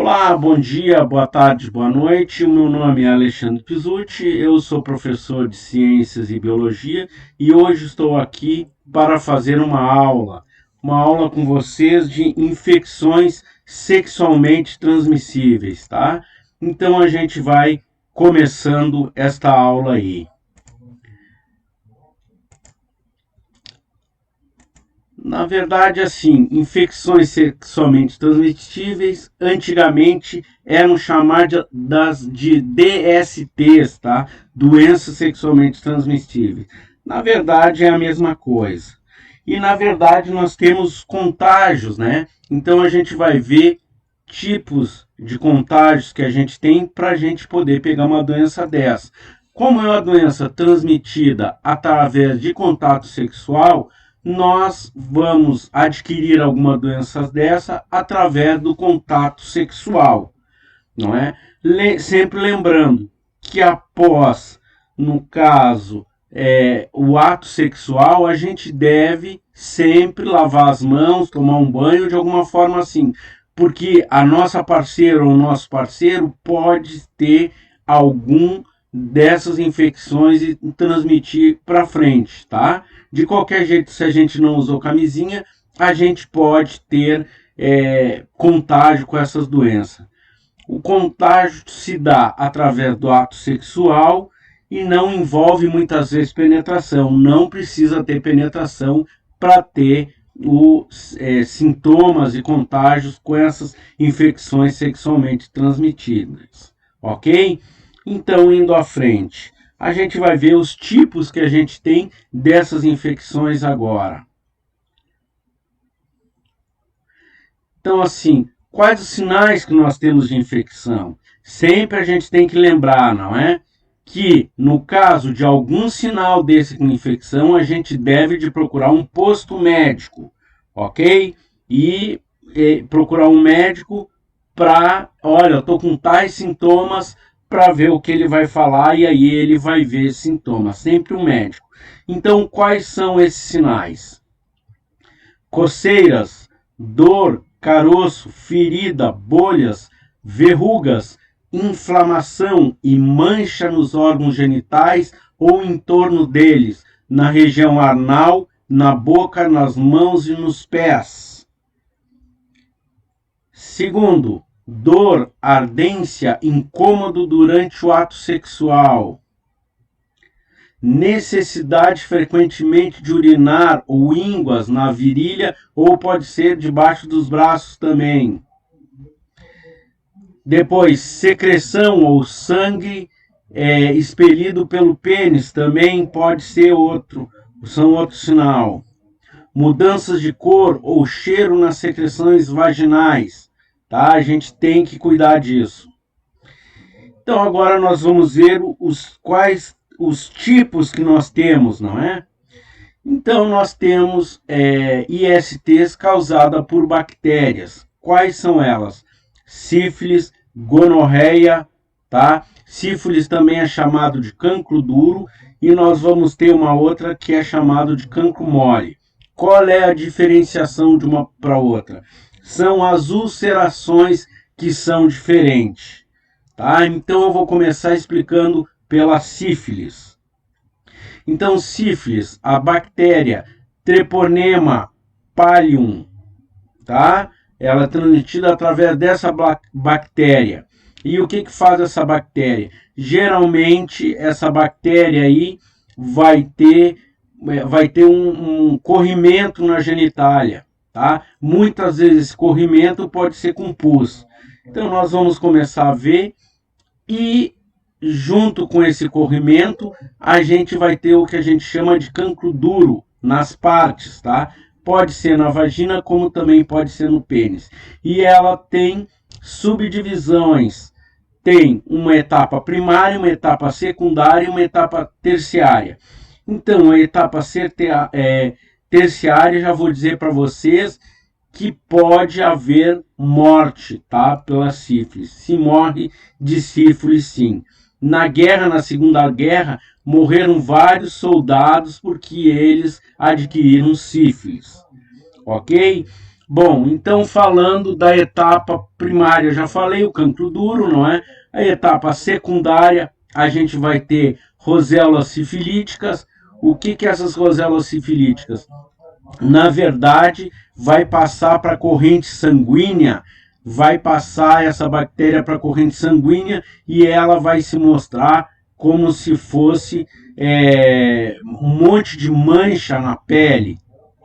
Olá, bom dia, boa tarde, boa noite. O meu nome é Alexandre Pizzuti, eu sou professor de Ciências e Biologia e hoje estou aqui para fazer uma aula com vocês de infecções sexualmente transmissíveis, tá? Então a gente vai começando esta aula aí. Na verdade, assim, infecções sexualmente transmissíveis, antigamente eram chamadas de DSTs, tá? Doenças sexualmente transmissíveis. Na verdade, é a mesma coisa. E, na verdade, nós temos contágios, né? Então, a gente vai ver tipos de contágios que a gente tem para a gente poder pegar uma doença dessa. Como é uma doença transmitida através de contato sexual, nós vamos adquirir alguma doença dessa através do contato sexual, não é? Sempre lembrando que após, no caso, o ato sexual, a gente deve sempre lavar as mãos, tomar um banho de alguma forma assim, porque a nossa parceira ou o nosso parceiro pode ter algum dessas infecções e transmitir para frente, tá? De qualquer jeito, se a gente não usou camisinha, a gente pode ter contágio com essas doenças. O contágio se dá através do ato sexual e não envolve muitas vezes penetração. Não precisa ter penetração para ter os sintomas e contágios com essas infecções sexualmente transmitidas, ok? Então, indo à frente, a gente vai ver os tipos que a gente tem dessas infecções agora. Então, assim, quais os sinais que nós temos de infecção? Sempre a gente tem que lembrar, não é? Que no caso de algum sinal desse com infecção, a gente deve de procurar um posto médico, ok? E procurar um médico para, olha, eu estou com tais sintomas, para ver o que ele vai falar e aí ele vai ver sintomas, sempre um médico. Então, quais são esses sinais? Coceiras, dor, caroço, ferida, bolhas, verrugas, inflamação e mancha nos órgãos genitais ou em torno deles, na região anal, na boca, nas mãos e nos pés. Segundo, dor, ardência, incômodo durante o ato sexual. Necessidade frequentemente de urinar ou ínguas na virilha ou pode ser debaixo dos braços também. Depois, secreção ou sangue expelido pelo pênis também pode ser outro sinal. Mudanças de cor ou cheiro nas secreções vaginais. Tá? A gente tem que cuidar disso. Então agora nós vamos ver quais os tipos que nós temos, não é? Então nós temos ISTs causada por bactérias. Quais são elas? Sífilis, gonorreia, tá? Sífilis também é chamado de cancro duro e nós vamos ter uma outra que é chamado de cancro mole. Qual é a diferenciação de uma para outra? São as ulcerações que são diferentes. Tá? Então eu vou começar explicando pela sífilis. Então, sífilis, a bactéria Treponema pallium, tá? Ela é transmitida através dessa bactéria. E o que faz essa bactéria? Geralmente, essa bactéria aí vai ter um corrimento na genitália. Tá? Muitas vezes esse corrimento pode ser com pus. Então nós vamos começar a ver e junto com esse corrimento a gente vai ter o que a gente chama de cancro duro nas partes, tá? Pode ser na vagina como também pode ser no pênis. E ela tem subdivisões. Tem uma etapa primária, uma etapa secundária e uma etapa terciária. Então a etapa terciária, já vou dizer para vocês que pode haver morte, tá? Pela sífilis. Se morre de sífilis, sim. Na guerra, na Segunda Guerra, morreram vários soldados porque eles adquiriram sífilis. Ok? Bom, então falando da etapa primária, já falei, o cancro duro, não é? A etapa secundária, a gente vai ter roséolas sifilíticas. O que é essas roséolas sifilíticas? Na verdade, vai passar para a corrente sanguínea, vai passar essa bactéria para a corrente sanguínea e ela vai se mostrar como se fosse um monte de mancha na pele,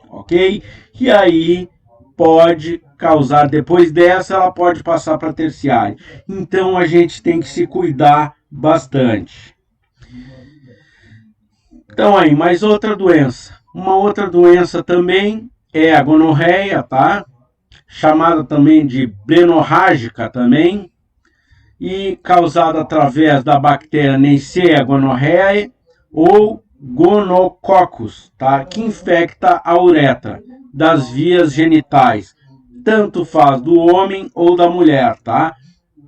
ok? E aí pode causar, depois dessa, ela pode passar para terciária. Então a gente tem que se cuidar bastante. Então aí, mais outra doença. Uma outra doença também é a gonorreia, tá? Chamada também de blenorrágica também, e causada através da bactéria Neisseria gonorrhoeae ou gonococcus, tá? Que infecta a uretra das vias genitais, tanto faz do homem ou da mulher, tá?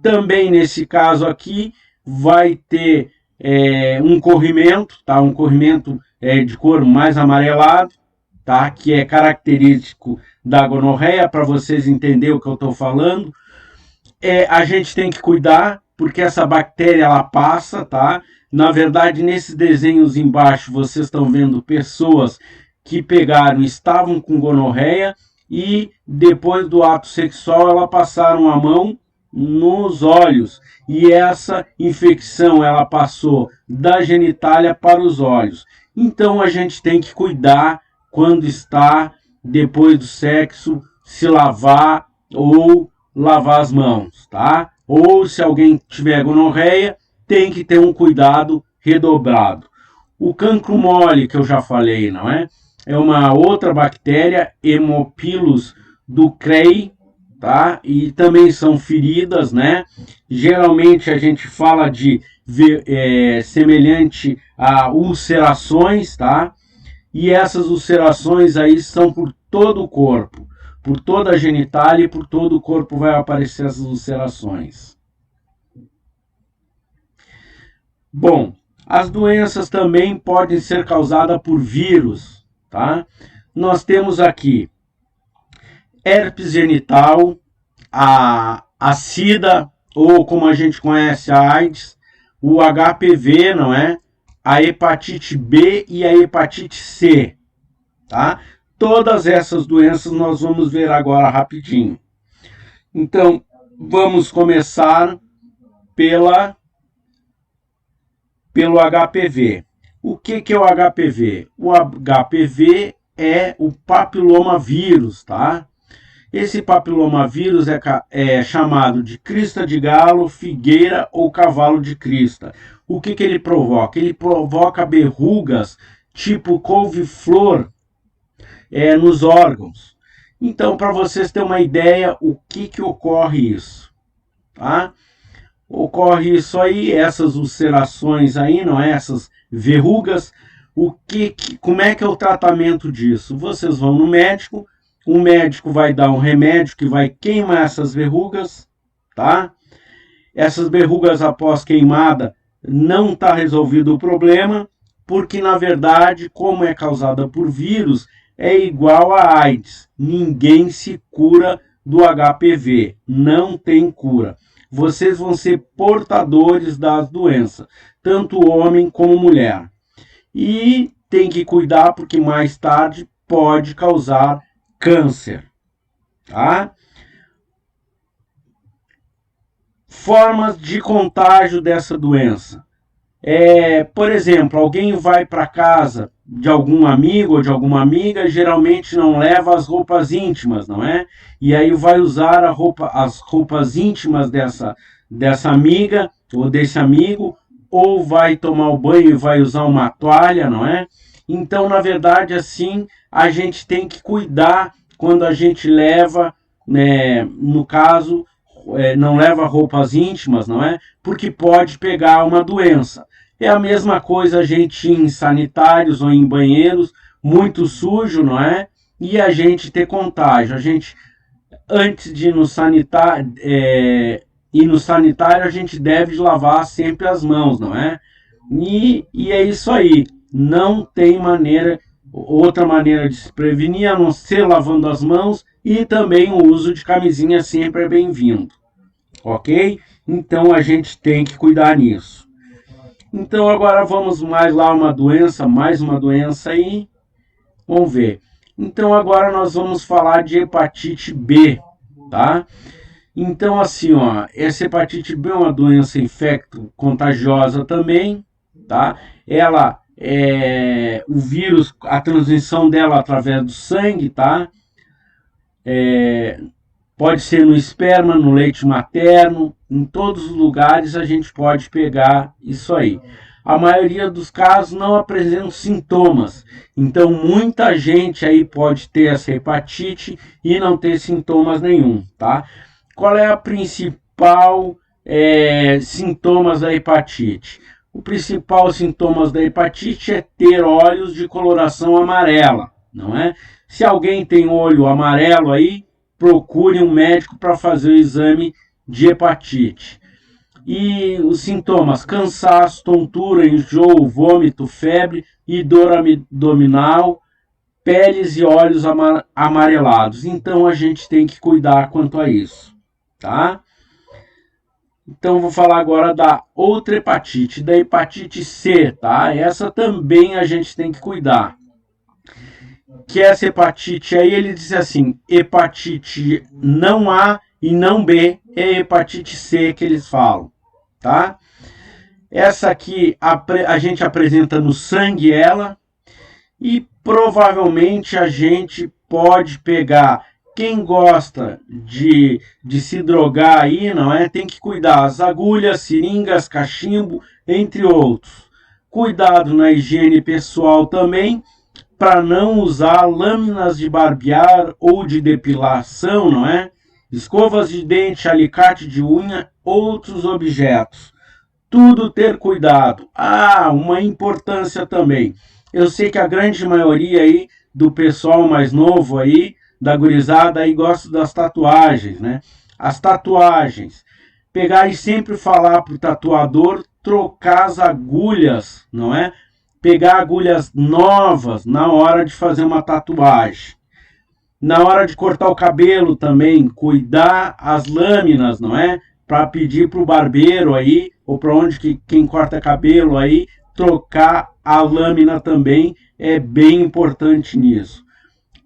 Também nesse caso aqui vai ter um corrimento, tá? Um corrimento de cor mais amarelado, tá? Que é característico da gonorreia, para vocês entenderem o que eu estou falando. A gente tem que cuidar, porque essa bactéria ela passa, tá? Na verdade, nesses desenhos embaixo, vocês estão vendo pessoas que pegaram, estavam com gonorreia e depois do ato sexual, elas passaram a mão nos olhos. E essa infecção, ela passou da genitália para os olhos. Então, a gente tem que cuidar quando está, depois do sexo, se lavar ou lavar as mãos, tá? Ou se alguém tiver gonorreia, tem que ter um cuidado redobrado. O cancro mole, que eu já falei, não é? É uma outra bactéria, Haemophilus ducreyi, tá? E também são feridas, né? Geralmente a gente fala de semelhante a ulcerações, tá? E essas ulcerações aí são por todo o corpo, por toda a genitália e por todo o corpo vai aparecer essas ulcerações. Bom, as doenças também podem ser causadas por vírus, tá? Nós temos aqui herpes genital, a SIDA, ou como a gente conhece a AIDS, o HPV, não é? A hepatite B e a hepatite C, tá? Todas essas doenças nós vamos ver agora rapidinho. Então, vamos começar pelo HPV. O que é o HPV? O HPV é o papilomavírus, tá? Esse papilomavírus é chamado de crista de galo, figueira ou cavalo de crista. O que ele provoca? Ele provoca verrugas tipo couve-flor nos órgãos. Então, para vocês terem uma ideia, o que ocorre isso, tá? Ocorre isso aí, essas ulcerações aí, não é? Essas verrugas. Como é que é o tratamento disso? Vocês vão no médico, o médico vai dar um remédio que vai queimar essas verrugas, tá? Essas verrugas após queimada não está resolvido o problema, porque na verdade, como é causada por vírus, é igual a AIDS. Ninguém se cura do HPV, não tem cura. Vocês vão ser portadores das doenças, tanto homem como mulher. E tem que cuidar porque mais tarde pode causar câncer, tá? Formas de contágio dessa doença. Por exemplo, alguém vai para casa de algum amigo ou de alguma amiga, geralmente não leva as roupas íntimas, não é? E aí vai usar as roupas íntimas dessa amiga ou desse amigo, ou vai tomar o banho e vai usar uma toalha, não é? Então, na verdade, assim, a gente tem que cuidar quando a gente leva, né, no caso, não leva roupas íntimas, não é? Porque pode pegar uma doença. É a mesma coisa a gente ir em sanitários ou em banheiros muito sujo, não é? E a gente ter contágio. A gente, antes de ir no sanitário, a gente deve lavar sempre as mãos, não é? E é isso aí. Não tem maneira outra maneira de se prevenir, a não ser lavando as mãos, e também o uso de camisinha sempre é bem-vindo, ok? Então a gente tem que cuidar nisso. Então agora vamos mais lá mais uma doença aí, vamos ver. Então agora nós vamos falar de hepatite B, tá? Então assim, ó, essa hepatite B é uma doença infecto-contagiosa também, tá? Ela o vírus, a transmissão dela através do sangue, tá? Pode ser no esperma, no leite materno, em todos os lugares a gente pode pegar isso aí. A maioria dos casos não apresentam sintomas, então muita gente aí pode ter essa hepatite e não ter sintomas nenhum, tá? Qual é a principal sintomas da hepatite? O principal sintomas da hepatite é ter olhos de coloração amarela, não é? Se alguém tem olho amarelo aí, procure um médico para fazer o exame de hepatite. E os sintomas: cansaço, tontura, enjoo, vômito, febre e dor abdominal, peles e olhos amarelados. Então a gente tem que cuidar quanto a isso, tá? Então vou falar agora da outra hepatite, da hepatite C, tá? Essa também a gente tem que cuidar. Que essa hepatite aí, ele diz assim, hepatite não A e não B, é hepatite C que eles falam, tá? Essa aqui a gente apresenta no sangue ela, e provavelmente a gente pode pegar. Quem gosta de se drogar aí, não é? Tem que cuidar. As agulhas, seringas, cachimbo, entre outros. Cuidado na higiene pessoal também, para não usar lâminas de barbear ou de depilação, não é? Escovas de dente, alicate de unha, outros objetos. Tudo ter cuidado. Uma importância também. Eu sei que a grande maioria aí do pessoal mais novo aí, da gurizada aí, gosta das tatuagens, né? As tatuagens. Pegar e sempre falar pro tatuador trocar as agulhas, não é? Pegar agulhas novas na hora de fazer uma tatuagem. Na hora de cortar o cabelo também, cuidar as lâminas, não é? Para pedir pro barbeiro aí, ou para onde quem corta cabelo aí, trocar a lâmina também é bem importante nisso.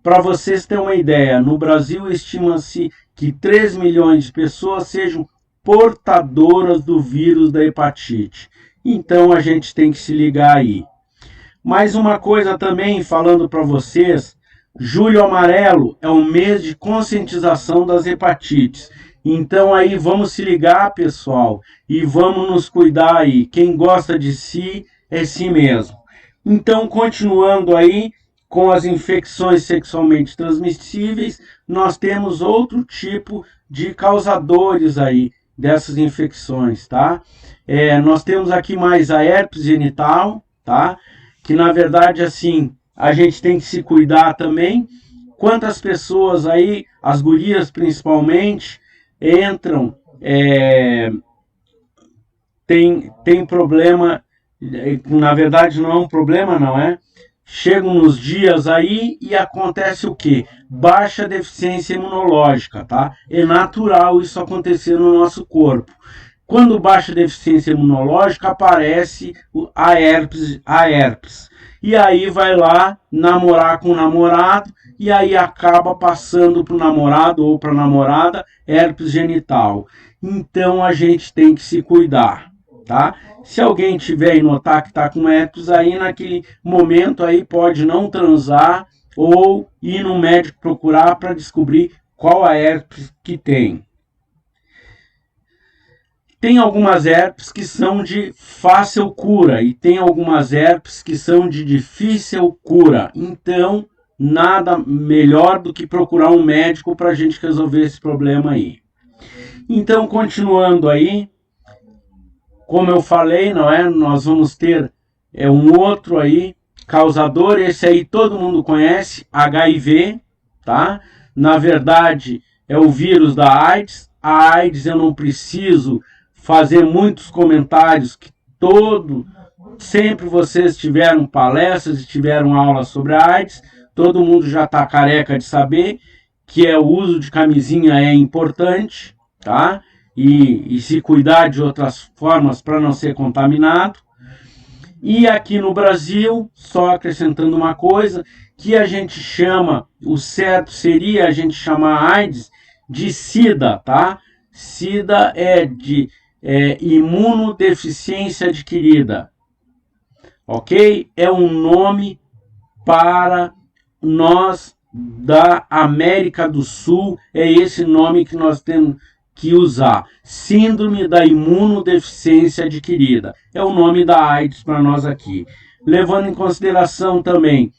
Para vocês terem uma ideia, no Brasil estima-se que 3 milhões de pessoas sejam portadoras do vírus da hepatite. Então a gente tem que se ligar aí. Mais uma coisa também, falando para vocês, Julho Amarelo é um mês de conscientização das hepatites. Então aí vamos se ligar, pessoal, e vamos nos cuidar aí. Quem gosta de si é si mesmo. Então, continuando aí com as infecções sexualmente transmissíveis, nós temos outro tipo de causadores aí dessas infecções, tá? Nós temos aqui mais a herpes genital, tá? Que na verdade, assim, a gente tem que se cuidar também. Quantas pessoas aí, as gurias principalmente, entram, tem problema, na verdade não é um problema, não é? Chegam nos dias aí e acontece o quê? Baixa deficiência imunológica, tá? É natural isso acontecer no nosso corpo. Quando baixa deficiência imunológica, aparece a herpes. E aí vai lá namorar com o namorado, e aí acaba passando para o namorado ou para a namorada herpes genital. Então a gente tem que se cuidar, tá? Se alguém tiver e notar que está com herpes aí, naquele momento aí pode não transar ou ir no médico procurar para descobrir qual a herpes que tem. Tem algumas herpes que são de fácil cura e tem algumas herpes que são de difícil cura. Então, nada melhor do que procurar um médico para a gente resolver esse problema aí. Então, continuando aí, como eu falei, não é? Nós vamos ter um outro aí, causador, esse aí todo mundo conhece, HIV, tá? Na verdade, é o vírus da AIDS. A AIDS eu não preciso fazer muitos comentários, que Sempre vocês tiveram palestras e tiveram aulas sobre a AIDS, todo mundo já está careca de saber que o uso de camisinha é importante, tá? E se cuidar de outras formas para não ser contaminado. E aqui no Brasil, só acrescentando uma coisa, que a gente chama, o certo seria a gente chamar AIDS de SIDA, tá? SIDA é de imunodeficiência adquirida, ok? É um nome para nós da América do Sul, é esse nome que nós temos que usar. Síndrome da imunodeficiência adquirida. É o nome da AIDS para nós aqui. Levando em consideração também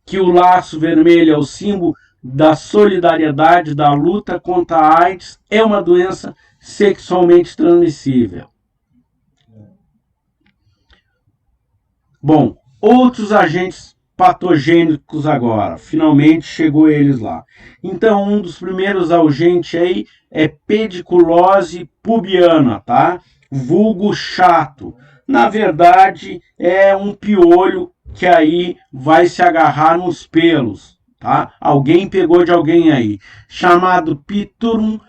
que o laço vermelho é o símbolo da solidariedade, da luta contra a AIDS, é uma doença sexualmente transmissível. Bom, outros agentes patogênicos agora, finalmente chegou eles lá. Então, um dos primeiros agentes aí é pediculose pubiana, tá? Vulgo chato. Na verdade, é um piolho que aí vai se agarrar nos pelos, tá? Alguém pegou de alguém aí. Chamado Piturum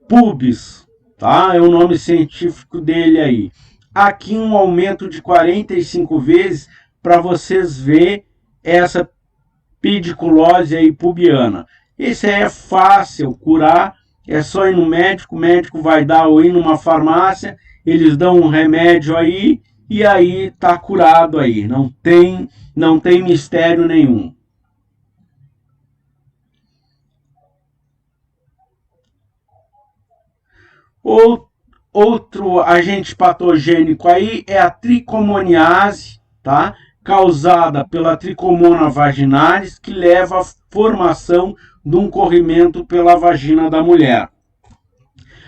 pubis, tá? É o nome científico dele aí. Aqui um aumento de 45 vezes para vocês verem essa pediculose aí pubiana. Esse é fácil curar, é só ir no médico, o médico vai dar ou ir numa farmácia, eles dão um remédio aí e aí tá curado aí, não tem mistério nenhum. Outro agente patogênico aí é a tricomoniase, tá? Causada pela Tricomona vaginalis, que leva à formação de um corrimento pela vagina da mulher.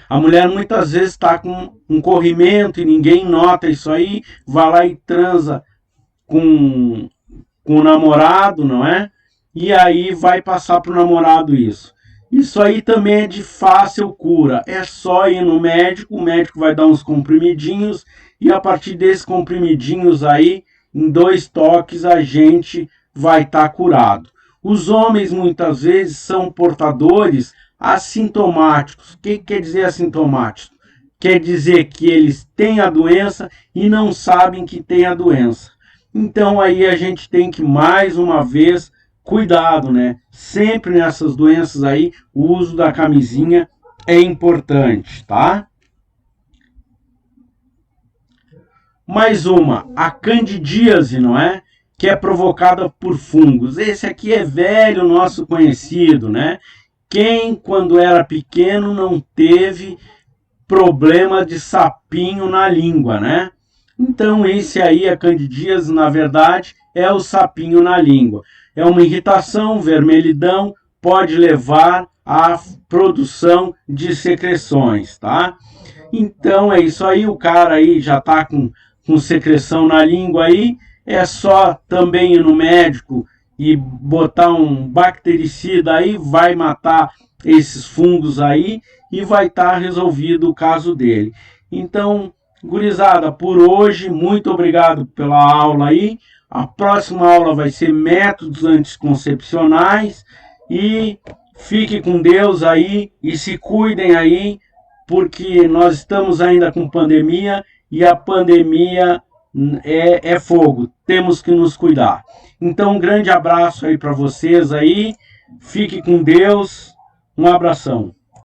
A mulher muitas vezes está com um corrimento e ninguém nota isso aí, vai lá e transa com o namorado, não é? E aí vai passar para o namorado isso. Isso aí também é de fácil cura. É só ir no médico, o médico vai dar uns comprimidinhos e a partir desses comprimidinhos aí, em 2 toques a gente vai estar curado. Os homens muitas vezes são portadores assintomáticos. O que quer dizer assintomático? Quer dizer que eles têm a doença e não sabem que têm a doença. Então aí a gente tem que mais uma vez cuidado, né? Sempre nessas doenças aí, o uso da camisinha é importante, tá? Mais uma, a candidíase, não é? Que é provocada por fungos. Esse aqui é velho, nosso conhecido, né? Quem, quando era pequeno, não teve problema de sapinho na língua, né? Então, esse aí, a candidíase, na verdade, é o sapinho na língua. É uma irritação, vermelhidão, pode levar à produção de secreções, tá? Então, é isso aí, o cara aí já tá com secreção na língua aí, é só também ir no médico e botar um bactericida aí, vai matar esses fungos aí e vai estar resolvido o caso dele. Então, gurizada, por hoje, muito obrigado pela aula aí. A próxima aula vai ser métodos anticoncepcionais e fique com Deus aí e se cuidem aí, porque nós estamos ainda com pandemia e a pandemia é fogo, temos que nos cuidar. Então, um grande abraço aí para vocês aí, fique com Deus, um abração.